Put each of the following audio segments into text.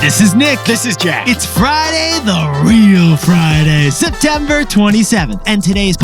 This is Nick. This is Jack. It's Friday, the real Friday, September 27th. And today's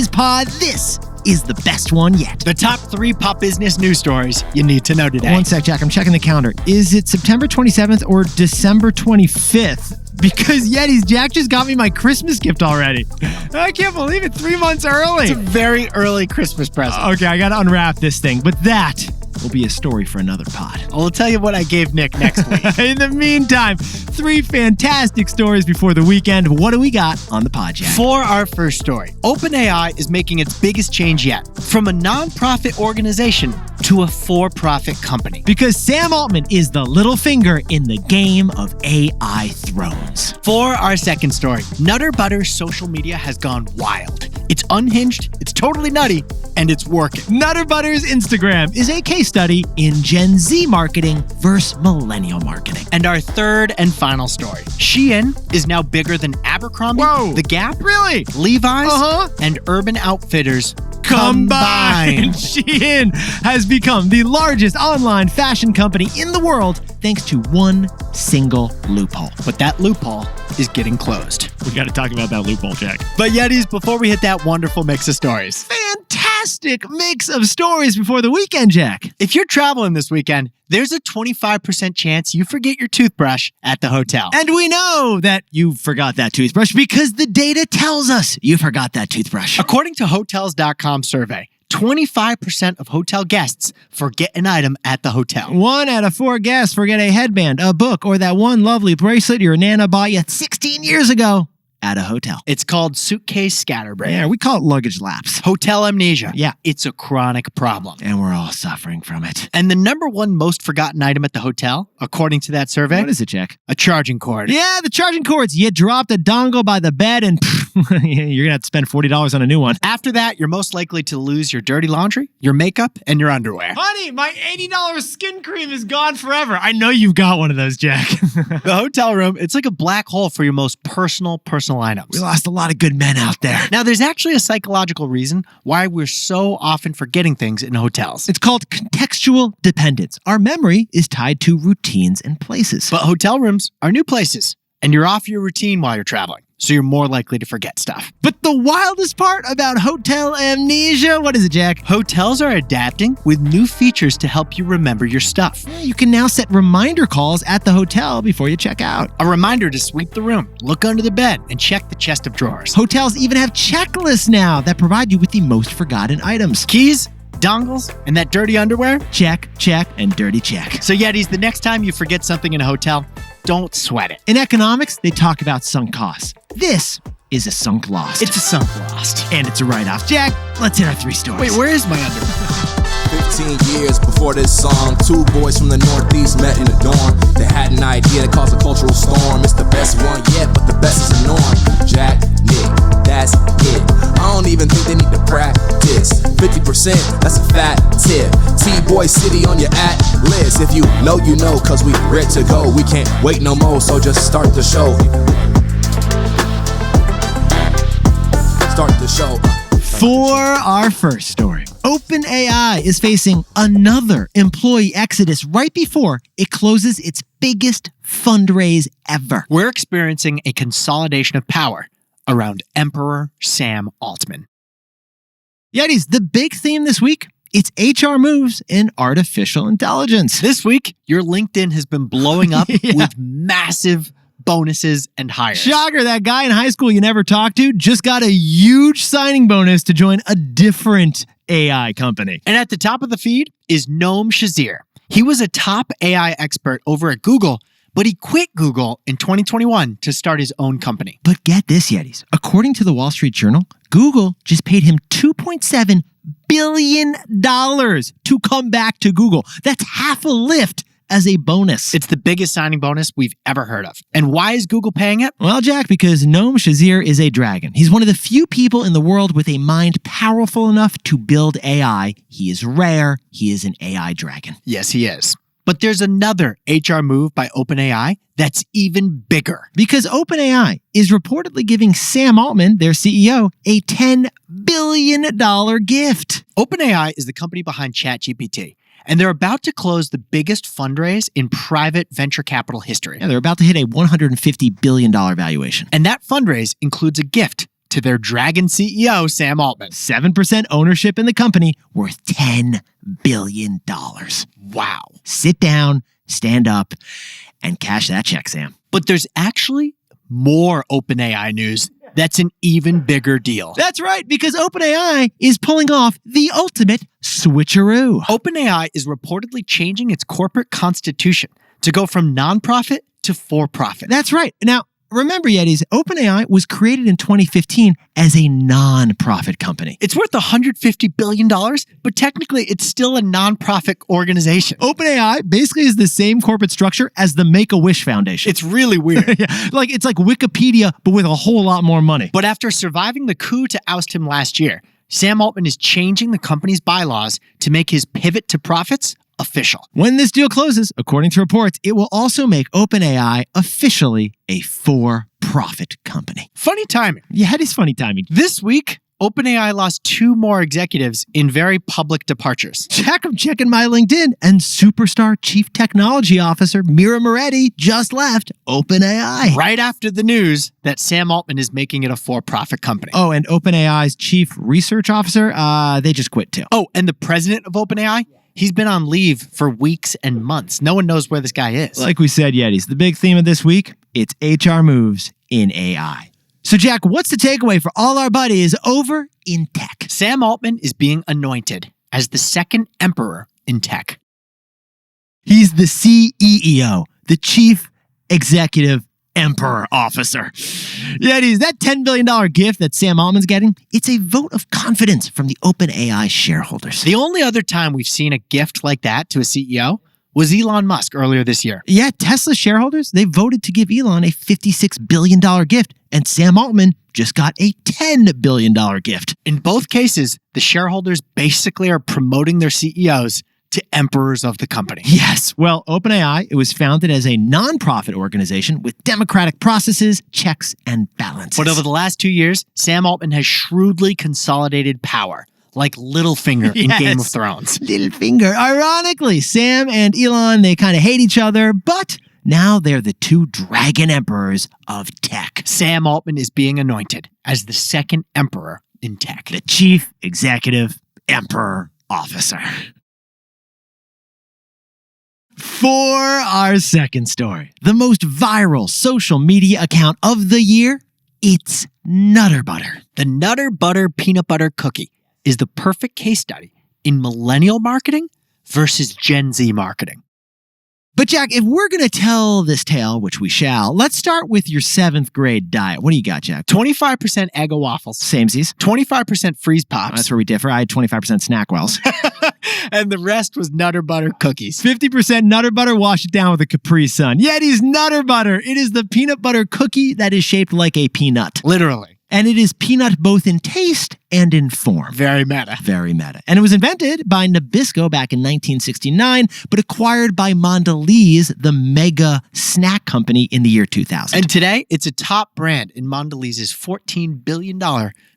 pod, this is the best one yet. The top 3 pop business news stories you need to know today. One sec, Jack. I'm checking the calendar. Is it September 27th or December 25th? Because Yetis, Jack just got me my Christmas gift already. I can't believe it. 3 months early. It's a very early Christmas present. Okay, I got to unwrap this thing. But that will be a story for another pod. I'll tell you what I gave Nick next week. In the meantime, 3 fantastic stories before the weekend. What do we got on the pod, Jack? For our first story, OpenAI is making its biggest change yet, from a nonprofit organization to a for-profit company. Because Sam Altman is the little finger in the game of AI thrones. For our second story, Nutter Butter's social media has gone wild. It's unhinged, it's totally nutty, and it's working. Nutter Butter's Instagram is a case study in Gen Z marketing versus millennial marketing. And our third and final story, Shein is now bigger than Abercrombie, Whoa. The Gap, Really? Levi's, and Urban Outfitters combined. Shein has become the largest online fashion company in the world thanks to one single loophole. But that loophole is getting closed. We got to talk about that loophole, Jack. But Yetis, before we hit that wonderful mix of stories, Fantastic mix of stories before the weekend, Jack. if you're traveling this weekend, there's a 25% chance you forget your toothbrush at the hotel. And we know that you forgot that toothbrush because the data tells us you forgot that toothbrush. According to Hotels.com survey, 25% of hotel guests forget an item at the hotel. 1 out of 4 guests forget a headband, a book, or that one lovely bracelet your Nana bought you 16 years ago at a hotel. It's called suitcase scatterbrain. Yeah, we call it luggage lapse. Hotel amnesia. Yeah. It's a chronic problem. And we're all suffering from it. And the number one most forgotten item at the hotel, according to that survey, What is it, Jack? a charging cord. Yeah, the charging cords. You dropped a dongle by the bed and you're going to have to spend $40 on a new one. After that, you're most likely to lose your dirty laundry, your makeup, and your underwear. Honey, my $80 skin cream is gone forever. I know you've got one of those, Jack. The hotel room, it's like a black hole for your most personal items. We lost a lot of good men out there. Now, there's actually a psychological reason why we're so often forgetting things in hotels. It's called contextual dependence. Our memory is tied to routines and places. But hotel rooms are new places, and you're off your routine while you're traveling, so you're more likely to forget stuff. But the wildest part about hotel amnesia, what is it, Jack? Hotels are adapting with new features to help you remember your stuff. You can now set reminder calls at the hotel before you check out. A reminder to sweep the room, look under the bed, and check the chest of drawers. Hotels even have checklists now that provide you with the most forgotten items. Keys, dongles, and that dirty underwear? Check, check, and dirty check. So Yetis, the next time you forget something in a hotel, don't sweat it. In economics, they talk about sunk costs. This is a sunk loss. It's a sunk lost. And it's a write-off. Jack, let's hit our 3 stories. Wait, where is my underwear? 15 years before this song, 2 boys from the Northeast met in a dorm. They had an idea that caused a cultural storm. It's the best one yet, but the best is a norm. Jack, Nick, that's it. I don't even think they need to practice. 50%, that's a fat tip. TBOY City on your at-list. If you know, you know, cause we ready to go. We can't wait no more, so just start the show. Start the show. For our first story, OpenAI is facing another employee exodus right before it closes its biggest fundraise ever. We're experiencing a consolidation of power around Emperor Sam Altman. Yetis, the big theme this week, it's HR moves in artificial intelligence. This week, your LinkedIn has been blowing up Yeah. with massive bonuses and hires. Shocker, that guy in high school you never talked to just got a huge signing bonus to join a different AI company. And at the top of the feed is Noam Shazir. He was a top AI expert over at Google, but he quit Google in 2021 to start his own company. But get this, Yetis. According to the Wall Street Journal, Google just paid him $2.7 billion to come back to Google. That's half a lift as a bonus. It's the biggest signing bonus we've ever heard of. And why is Google paying it? Well, Jack, because Noam Shazir is a dragon. He's one of the few people in the world with a mind powerful enough to build AI. He is rare. He is an AI dragon. Yes, he is. But there's another HR move by OpenAI that's even bigger. Because OpenAI is reportedly giving Sam Altman, their CEO, a $10 billion gift. OpenAI is the company behind ChatGPT. And they're about to close the biggest fundraise in private venture capital history. Yeah, they're about to hit a $150 billion valuation. And that fundraise includes a gift to their dragon CEO, Sam Altman. 7% ownership in the company worth $10 billion. Wow. Sit down, stand up, and cash that check, Sam. But there's actually more OpenAI news that's an even bigger deal. That's right, because OpenAI is pulling off the ultimate switcheroo. OpenAI is reportedly changing its corporate constitution to go from nonprofit to for-profit. That's right. Now, remember, Yetis, OpenAI was created in 2015 as a non-profit company. It's worth $150 billion, but technically it's still a nonprofit organization. OpenAI basically is the same corporate structure as the Make-A-Wish Foundation. It's really weird. Yeah, it's like Wikipedia, but with a whole lot more money. But after surviving the coup to oust him last year, Sam Altman is changing the company's bylaws to make his pivot to profits official. When this deal closes, according to reports, it will also make OpenAI officially a for-profit company. Funny timing. Yeah, it is funny timing. This week, OpenAI lost 2 more executives in very public departures. Jack, I'm checking my LinkedIn, and superstar chief technology officer Mira Moretti just left OpenAI. Right after the news that Sam Altman is making it a for-profit company. Oh, and OpenAI's chief research officer, they just quit too. Oh, and the president of OpenAI? He's been on leave for weeks and months. No one knows where this guy is. Like we said, Yetis, the big theme of this week, it's HR moves in AI. So, Jack, what's the takeaway for all our buddies over in tech? Sam Altman is being anointed as the second emperor in tech. He's the CEO, the chief executive emperor officer. Yetis, that $10 billion gift that Sam Altman's getting, it's a vote of confidence from the OpenAI shareholders. The only other time we've seen a gift like that to a CEO was Elon Musk earlier this year. Yeah, Tesla shareholders, they voted to give Elon a $56 billion gift, and Sam Altman just got a $10 billion gift. In both cases, the shareholders basically are promoting their CEOs to emperors of the company. Yes. Well, OpenAI, it was founded as a nonprofit organization with democratic processes, checks, and balances. But over the last 2 years, Sam Altman has shrewdly consolidated power, like Littlefinger in Game of Thrones. Littlefinger. Ironically, Sam and Elon, they kind of hate each other, but now they're the 2 dragon emperors of tech. Sam Altman is being anointed as the second emperor in tech. The chief executive emperor officer. For our second story, the most viral social media account of the year, it's Nutter Butter. The Nutter Butter peanut butter cookie is the perfect case study in millennial marketing versus Gen Z marketing. But Jack, if we're going to tell this tale, which we shall, let's start with your 7th grade diet. What do you got, Jack? 25% Eggo waffles. Samesies. 25% freeze pops. That's where we differ. I had 25% Snackwells. And the rest was Nutter Butter cookies. 50% Nutter Butter, wash it down with a Capri Sun. Yetis Nutter Butter. It is the peanut butter cookie that is shaped like a peanut. Literally. And it is peanut both in taste and in form. Very meta. Very meta. And it was invented by Nabisco back in 1969, but acquired by Mondelez, the mega snack company, in the year 2000. And today, it's a top brand in Mondelez's $14 billion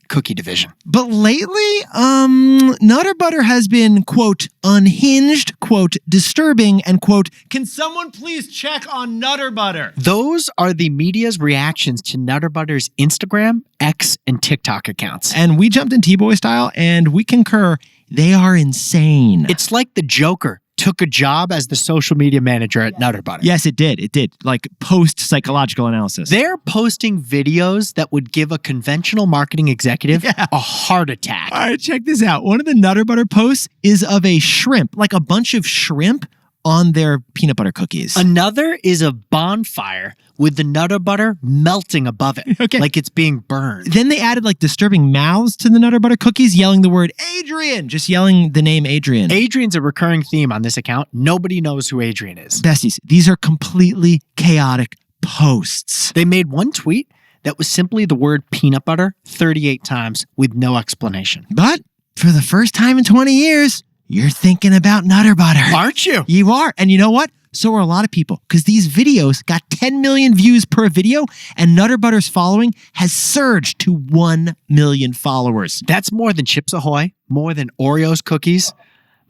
cookie division. But lately, Nutter Butter has been, quote, unhinged, quote, disturbing, and, quote, can someone please check on Nutter Butter? Those are the media's reactions to Nutter Butter's Instagram, X, and TikTok accounts. And we jumped in TBOY style, and we concur, they are insane. It's like the Joker took a job as the social media manager at Nutter Butter. Yes, it did. It did. Like post-psychological analysis. They're posting videos that would give a conventional marketing executive a heart attack. All right, check this out. One of the Nutter Butter posts is of a shrimp, like a bunch of shrimp on their peanut butter cookies. Another is a bonfire with the Nutter Butter melting above it, Okay. like it's being burned. Then they added like disturbing mouths to the Nutter Butter cookies, yelling the word Adrian, just yelling the name Adrian. Adrian's a recurring theme on this account. Nobody knows who Adrian is. Besties, these are completely chaotic posts. They made one tweet that was simply the word peanut butter 38 times with no explanation. But for the first time in 20 years, you're thinking about Nutter Butter. Aren't you? You are. And you know what? So are a lot of people, because these videos got 10 million views per video, and Nutter Butter's following has surged to 1 million followers. That's more than Chips Ahoy, more than Oreos cookies,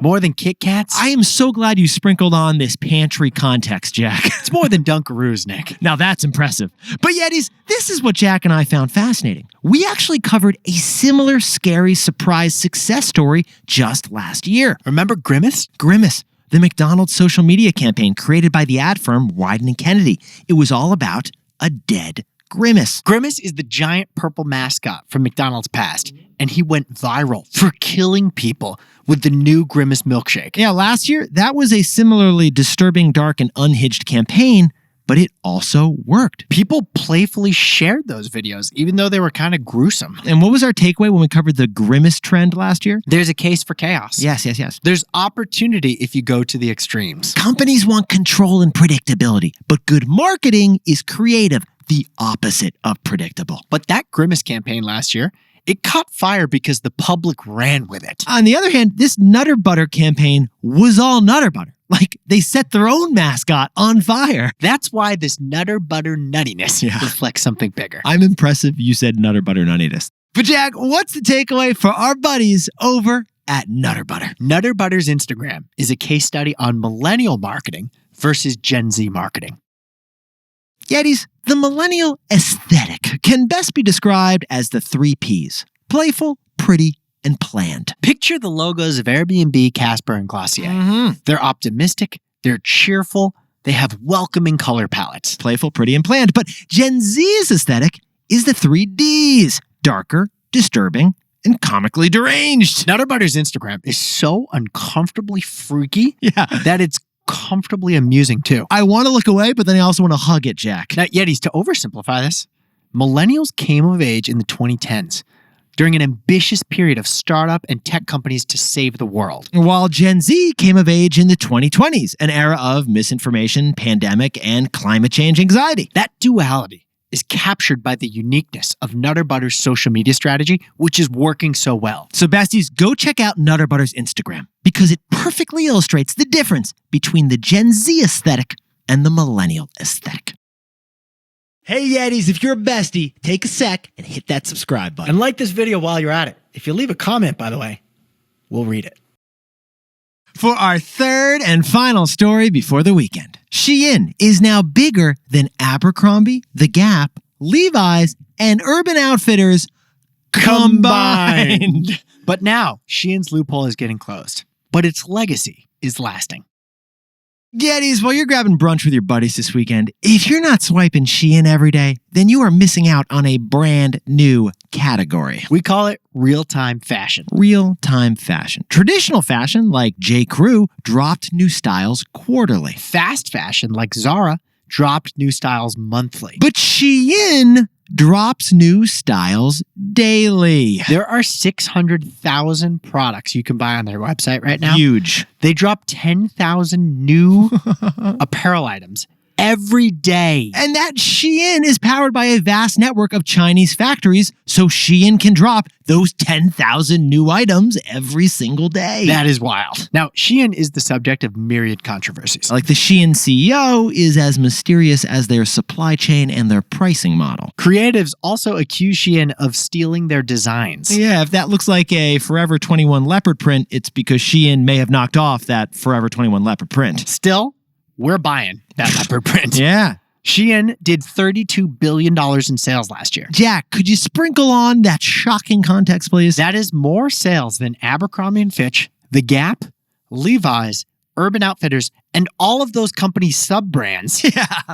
More than Kit Kats? I am so glad you sprinkled on this pantry context, Jack. It's more than Dunkaroos, Nick. Now that's impressive. But Yetis, this is what Jack and I found fascinating. We actually covered a similar scary surprise success story just last year. Remember Grimace? Grimace, the McDonald's social media campaign created by the ad firm Wieden & Kennedy. It was all about a dead Grimace. Grimace is the giant purple mascot from McDonald's past, and he went viral for killing people with the new Grimace milkshake. Yeah, last year, that was a similarly disturbing, dark, and unhinged campaign, but it also worked. People playfully shared those videos, even though they were kind of gruesome. And what was our takeaway when we covered the Grimace trend last year? There's a case for chaos. Yes. There's opportunity if you go to the extremes. Companies want control and predictability, but good marketing is creative, the opposite of predictable. But that Grimace campaign last year, it caught fire because the public ran with it. On the other hand, this Nutter Butter campaign was all Nutter Butter. Like, they set their own mascot on fire. That's why this Nutter Butter nuttiness reflects something bigger. I'm impressive you said Nutter Butter nuttiness. But Jack, what's the takeaway for our buddies over at Nutter Butter? Nutter Butter's Instagram is a case study on millennial marketing versus Gen Z marketing. Yetis, the millennial aesthetic can best be described as the 3 Ps: playful, pretty, and planned. Picture the logos of Airbnb, Casper, and Glossier. They're optimistic, they're cheerful, they have welcoming color palettes. Playful, pretty, and planned. But Gen Z's aesthetic is the 3 Ds: darker, disturbing, and comically deranged. Nutter Butter's Instagram is so uncomfortably freaky that it's comfortably amusing too. I want to look away, but then I also want to hug it, Jack. Now, Yetis, to oversimplify this, millennials came of age in the 2010s during an ambitious period of startup and tech companies to save the world. While Gen Z came of age in the 2020s, an era of misinformation, pandemic, and climate change anxiety. That duality is captured by the uniqueness of Nutter Butter's social media strategy, which is working so well. So besties, go check out Nutter Butter's Instagram because it perfectly illustrates the difference between the Gen Z aesthetic and the millennial aesthetic. Hey Yetis, if you're a bestie, take a sec and hit that subscribe button. And like this video while you're at it. If you leave a comment, by the way, we'll read it. For our third and final story before the weekend, Shein is now bigger than Abercrombie, The Gap, Levi's, and Urban Outfitters combined. But now, Shein's loophole is getting closed. But its legacy is lasting. Yetis, while you're grabbing brunch with your buddies this weekend, if you're not swiping Shein every day, then you are missing out on a brand new category. We call it real-time fashion. Real-time fashion. Traditional fashion, like J. Crew, dropped new styles quarterly. Fast fashion, like Zara, dropped new styles monthly. But Shein drops new styles daily. There are 600,000 products you can buy on their website right now. Huge. They drop 10,000 new apparel items every day. And that Shein is powered by a vast network of Chinese factories, so Shein can drop those 10,000 new items every single day. That is wild. Now, Shein is the subject of myriad controversies. Like the Shein CEO is as mysterious as their supply chain and their pricing model. Creatives also accuse Shein of stealing their designs. Yeah, if that looks like a Forever 21 leopard print, it's because Shein may have knocked off that Forever 21 leopard print. Still, we're buying that leopard print. Yeah. Shein did $32 billion in sales last year. Jack, could you sprinkle on that shocking context, please? That is more sales than Abercrombie & Fitch, The Gap, Levi's, Urban Outfitters, and all of those companies' sub-brands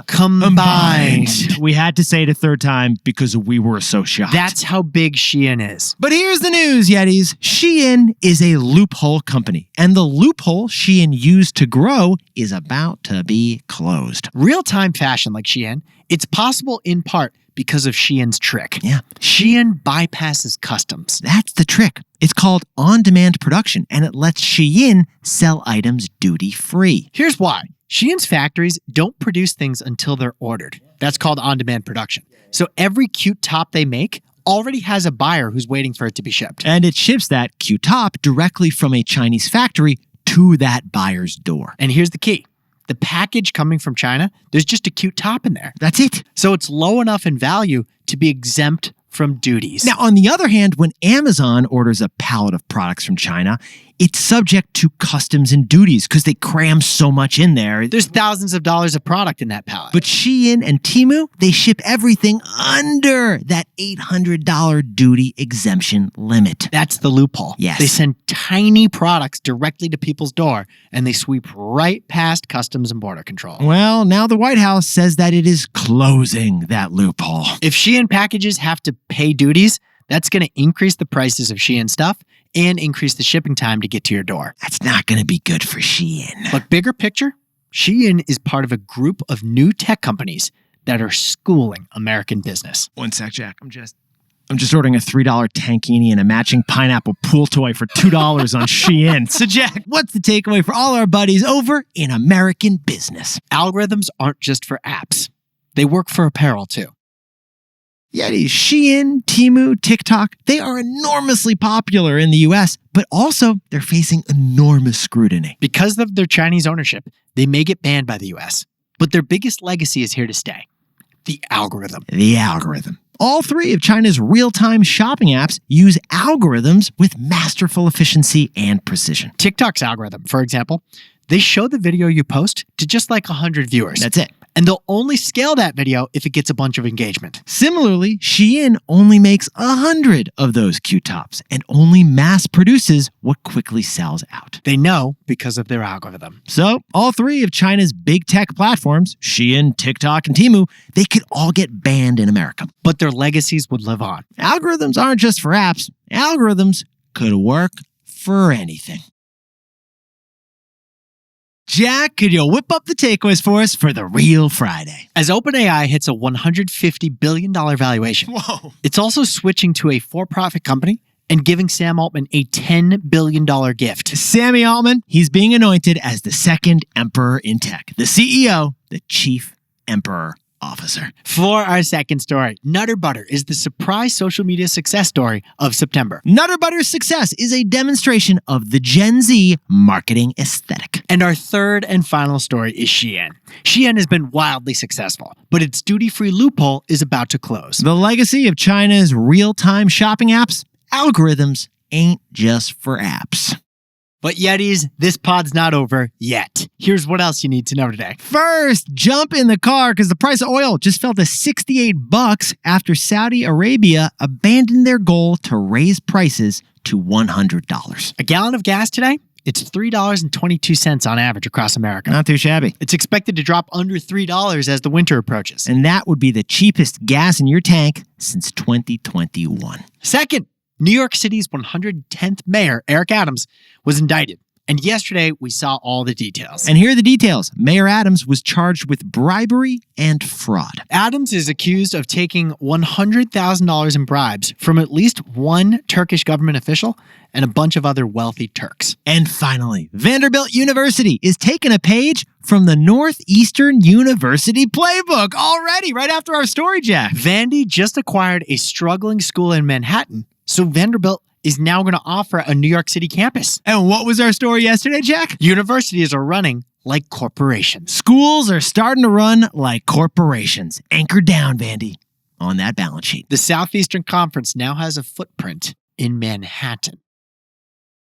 combined. We had to say it a third time because we were so shocked. That's how big Shein is. But here's the news, Yetis. Shein is a loophole company, and the loophole Shein used to grow is about to be closed. Real-time fashion like Shein, it's possible in part because of Shein's trick. Yeah. Shein bypasses customs. That's the trick. It's called on-demand production, and it lets Shein sell items duty-free. Here's why. Shein's factories don't produce things until they're ordered. That's called on-demand production. So every cute top they make already has a buyer who's waiting for it to be shipped. And it ships that cute top directly from a Chinese factory to that buyer's door. And here's the key. The package coming from China, there's just a cute top in there. That's it. So it's low enough in value to be exempt from duties. Now, on the other hand, when Amazon orders a pallet of products from China, it's subject to customs and duties because they cram so much in there. There's thousands of dollars of product in that pallet. But Shein and Temu, they ship everything under that $800 duty exemption limit. That's the loophole. Yes. They send tiny products directly to people's door, and they sweep right past Customs and Border Control. Well, now the White House says that it is closing that loophole. If Shein packages have to pay duties, that's going to increase the prices of Shein stuff and increase the shipping time to get to your door. That's not going to be good for Shein. But bigger picture, Shein is part of a group of new tech companies that are schooling American business. One sec, Jack. I'm just ordering a $3 tankini and a matching pineapple pool toy for $2 on Shein. So, Jack, what's the takeaway for all our buddies over in American business? Algorithms aren't just for apps. They work for apparel, too. Yetis, Shein, Temu, TikTok, they are enormously popular in the US, but also they're facing enormous scrutiny. Because of their Chinese ownership, they may get banned by the US. But their biggest legacy is here to stay. The algorithm. The algorithm. All three of China's real-time shopping apps use algorithms with masterful efficiency and precision. TikTok's algorithm, for example, they show the video you post to just like 100 viewers. That's it. And they'll only scale that video if it gets a bunch of engagement. Similarly, Shein only makes 100 of those Q-tops and only mass produces what quickly sells out. They know because of their algorithm. So, all three of China's big tech platforms, Shein, TikTok, and Temu, they could all get banned in America. But their legacies would live on. Algorithms aren't just for apps. Algorithms could work for anything. Jack, could you whip up the takeaways for us for the real Friday? As OpenAI hits a $150 billion valuation, it's also switching to a for-profit company and giving Sam Altman a $10 billion gift. Sammy Altman, he's being anointed as the second emperor in tech, the CEO, the chief emperor officer. For our second story, Nutter Butter is the surprise social media success story of September. Nutter Butter's success is a demonstration of the Gen Z marketing aesthetic. And our third and final story is Shein. Shein has been wildly successful, but its duty-free loophole is about to close. The legacy of China's real-time shopping apps, algorithms ain't just for apps. But Yetis, this pod's not over yet. Here's what else you need to know today. First, jump in the car because the price of oil just fell to $68 after Saudi Arabia abandoned their goal to raise prices to $100. A gallon of gas today? It's $3.22 on average across America. Not too shabby. It's expected to drop under $3 as the winter approaches. And that would be the cheapest gas in your tank since 2021. Second, New York City's 110th mayor, Eric Adams, was indicted. And yesterday, we saw all the details. And here are the details. Mayor Adams was charged with bribery and fraud. Adams is accused of taking $100,000 in bribes from at least one Turkish government official and a bunch of other wealthy Turks. And finally, Vanderbilt University is taking a page from the Northeastern University playbook already, right after our story, Jack. Vandy just acquired a struggling school in Manhattan, so Vanderbilt is now going to offer a New York City campus. And what was our story yesterday, Jack? Universities are running like corporations. Schools are starting to run like corporations. Anchor down, Vandy, on that balance sheet. The Southeastern Conference now has a footprint in Manhattan.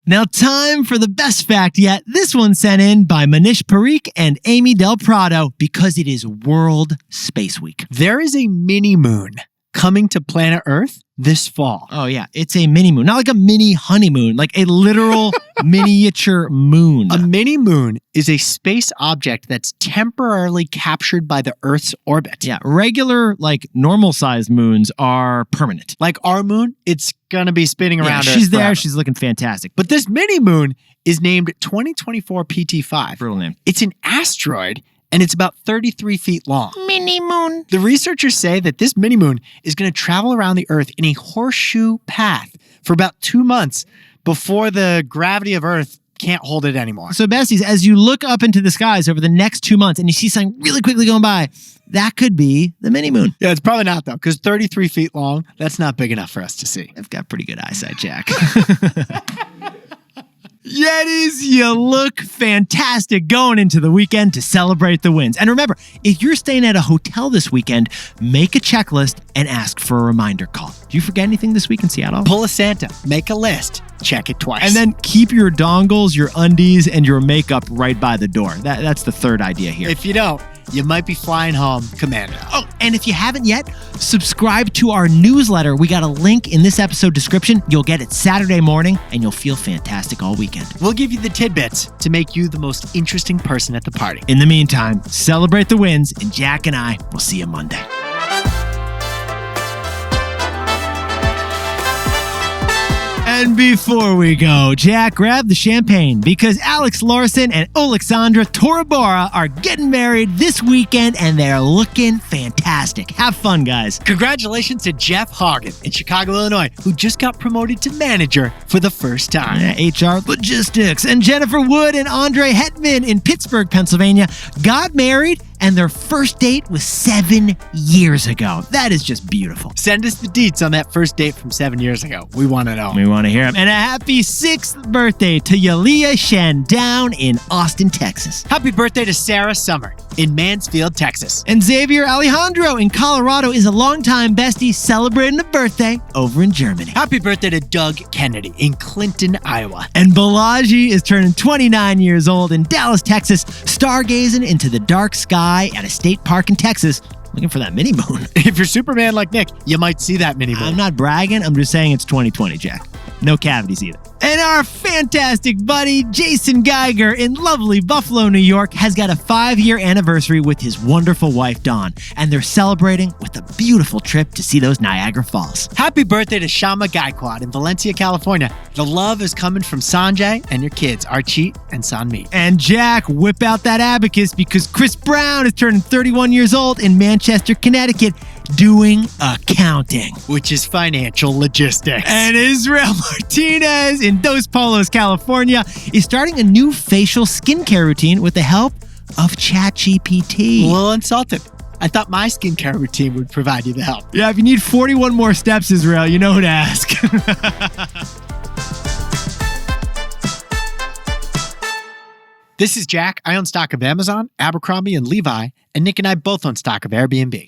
Now, time for the best fact yet. This one sent in by Manish Parikh and Amy Del Prado because it is World Space Week. There is a mini moon coming to planet Earth this fall. Oh, yeah. It's a mini moon. Not like a mini honeymoon, like a literal miniature moon. A mini moon is a space object that's temporarily captured by the Earth's orbit. Yeah. Regular, like normal-sized moons are permanent. Like our moon, it's going to be spinning around Earth she's there. forever. She's looking fantastic. But this mini moon is named 2024 PT5. Brutal name. It's an asteroid, and it's about 33 feet long. Mini moon. The researchers say that this mini moon is going to travel around the Earth in a horseshoe path for about 2 months before the gravity of Earth can't hold it anymore. So, besties, as you look up into the skies over the next 2 months and you see something really quickly going by, that could be the mini moon. Yeah, it's probably not, though, because 33 feet long, that's not big enough for us to see. I've got pretty good eyesight, Jack. Yetis, you look fantastic going into the weekend to celebrate the wins. And remember, if you're staying at a hotel this weekend, make a checklist and ask for a reminder call. Do you forget anything this week in Seattle? Pull a Santa, make a list, check it twice. And then keep your dongles, your undies, and your makeup right by the door. That's the third idea here. If you don't, you might be flying home commando. Oh, and if you haven't yet, subscribe to our newsletter. We got a link in this episode description. You'll get it Saturday morning, and you'll feel fantastic all weekend. We'll give you the tidbits to make you the most interesting person at the party. In the meantime, celebrate the wins, and Jack and I will see you Monday. And before we go, Jack, grab the champagne because Alex Larson and Alexandra Torabora are getting married this weekend and they're looking fantastic. Have fun, guys. Congratulations to Jeff Hagen in Chicago, Illinois, who just got promoted to manager for the first time. HR logistics. And Jennifer Wood and Andre Hetman in Pittsburgh, Pennsylvania got married and their first date was 7 years ago. That is just beautiful. Send us the deets on that first date from 7 years ago. We want to know. We want to hear them. And a happy 6th birthday to Yalia Shen down in Austin, Texas. Happy birthday to Sarah Summer in Mansfield, Texas. And Xavier Alejandro in Colorado is a longtime bestie celebrating a birthday over in Germany. Happy birthday to Doug Kennedy in Clinton, Iowa. And Balaji is turning 29 years old in Dallas, Texas, stargazing into the dark sky at a state park in Texas, looking for that mini moon. If you're Superman like Nick, you might see that mini moon. I'm not bragging. I'm just saying it's 2020, Jack. No cavities either. And our fantastic buddy, Jason Geiger in lovely Buffalo, New York, has got a 5-year anniversary with his wonderful wife, Dawn. And they're celebrating with a beautiful trip to see those Niagara Falls. Happy birthday to Shama Gaikwad in Valencia, California. The love is coming from Sanjay and your kids, Archie and Sanmeet. And Jack, whip out that abacus because Chris Brown is turning 31 years old in Manchester, Connecticut, doing accounting, which is financial logistics. And Israel Martinez in Dos Polos, California, is starting a new facial skincare routine with the help of ChatGPT. A little insulted. I thought my skincare routine would provide you the help. Yeah, if you need 41 more steps, Israel, you know who to ask. This is Jack. I own stock of Amazon, Abercrombie, and Levi, and Nick and I both own stock of Airbnb.